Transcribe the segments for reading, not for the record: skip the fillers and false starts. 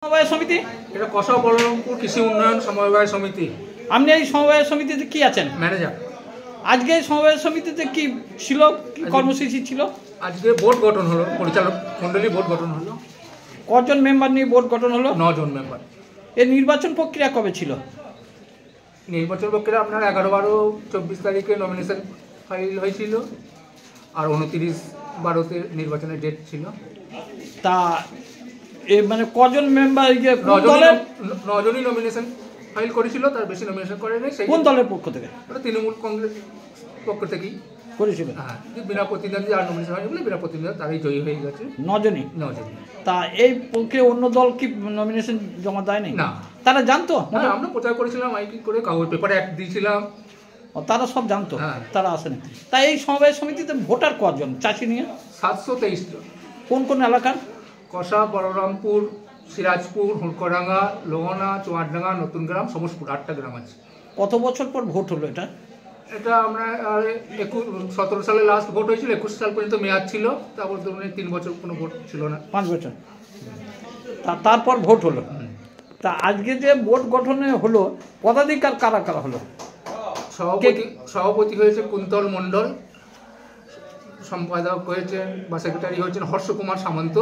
সমবায় সমিতি এটা কসবা বলরামপুর কৃষি উন্নয়ন সমবায় সমিতি। আপনি এই সমবায় সমিতিতে কি আছেন? ম্যানেজার। আজকে এই সমবায় সমিতিতে কি ছিল, কি কর্মসূচি ছিল? আজকে বোর্ড গঠন হলো, পরিচালক মণ্ডলী বোর্ড গঠন হলো। কজন মেম্বার নিয়ে বোর্ড গঠন হলো? 9 জন মেম্বার। এর নির্বাচন প্রক্রিয়া কবে ছিল? নির্বাচন প্রক্রিয়া আপনার 11-12-24 তারিখে নমিনেশন ফাইল হয়েছিল, আর 29-12-তে নির্বাচনের ডেট ছিল। তা মানে কজন মেম্বার? 9 জনই নমিনেশন ফাইল করেছিল, তার বেশি নমিনেশন করে নেই। কোন দলের পক্ষ থেকে? তৃণমূল কংগ্রেস পক্ষ থেকেই করেছিল। হ্যাঁ, বিনা প্রতিদ্বন্দ্বী আর নমিনেশন হয়নি বলে বিনা প্রতিদ্বন্দ্বী তারাই জয়ী হয়ে গেছে। 9 জনই। তা এই পক্ষে অন্য দল কি নমিনেশন জমা দেয়নি? না। তারা জানতো? আমরা প্রচার করেছিলাম, মাইকিং করে কাগজ পেপারে অ্যাড দিয়েছিলাম, তারা সব জানতো। তারা আসেনি। তাই এই সমবায় সমিতিতে ভোটার কজন চাষি নিয়ে? 723 জন। কোন কোন এলাকার? কসবা, বলরামপুর, সিরাজপুর, হুড়কোডাঙ্গা, লোহনা, চুয়াডাঙ্গা, নতুন গ্রাম, সমসপুর, 8টা গ্রাম আছে। কত বছর পর ভোট হলো এটা? এটা আমরা 17 সালে লাস্ট ভোট হয়েছিল, 21 সাল পর্যন্ত মেয়াদ ছিল, তারপর ধরুন 3 বছর কোনো ভোট ছিল না। 5 বছর। তারপর ভোট হলো। তা আজকে যে বোর্ড গঠনে হলো, পদাধিকার কারা কারা হলো? সভাপতি হয়েছে কুন্তল মণ্ডল, সম্পাদক হয়েছেন বা সেক্রেটারি হয়েছেন হর্ষ কুমার সামন্ত,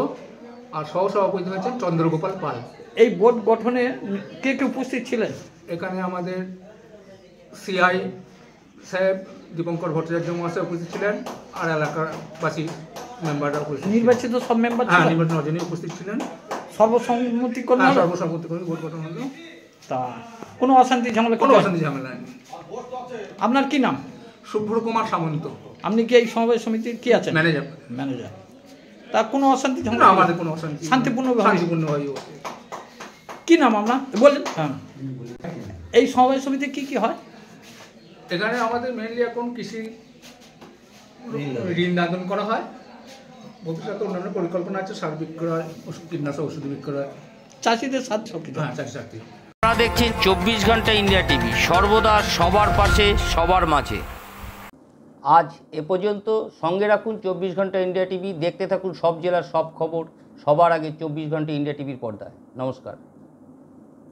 আর সহসভাপতি হয়েছেন চন্দ্রগোপাল পাল। এই বোর্ড গঠনে কে কে উপস্থিত ছিলেন? এখানে আমাদের সিআই সাহেব দীপঙ্কর ভট্টাচার্য মহাশয় উপস্থিত ছিলেন, আর এলাকাবাসী মেম্বাররা উপস্থিত। নির্বাচিত সব মেম্বার? হ্যাঁ, নির্বাচিত 9 জনই উপস্থিত ছিলেন। সর্বসম্মতিক্রমে? হ্যাঁ, সর্বসম্মতিক্রমে ভোট গঠন হলো। তা কোনো অশান্তি ঝামেলা? কোনো অশান্তি ঝামেলা নেই। আপনার কি নাম? শুভ্র কুমার সামন্ত। আপনি কি এই সমবায় সমিতির কি আছেন? ম্যানেজার। তা কোনো অশান্তি ঝামেলা? আমাদের কোনো অশান্তি, শান্তিপূর্ণভাবে। কি নাম আপনার বললেন? হ্যাঁ। এই সমবায় সমিতি কি কি হয় এখানে? আমাদের মেইনলি এখন কৃষি ঋণ দান করা হয়, ভবিষ্যতে অন্যান্য পরিকল্পনা আছে, সার বিক্রয়, কীটনাশক ওষুধ বিক্রয়, চাষিদের সাথে। হ্যাঁ, চাষি। আপনারা দেখছেন 24 ঘন্টা ইন্ডিয়া টিভি, সর্বদা সবার পাশে, সবার মাঝে। আজ এ পর্যন্ত। সঙ্গে রাখুন 24 ঘন্টা ইন্ডিয়া টিভি, দেখতে থাকুন সব জেলার সব খবর সবার আগে 24 ঘন্টা ইন্ডিয়া টিভির পর্দায়। নমস্কার।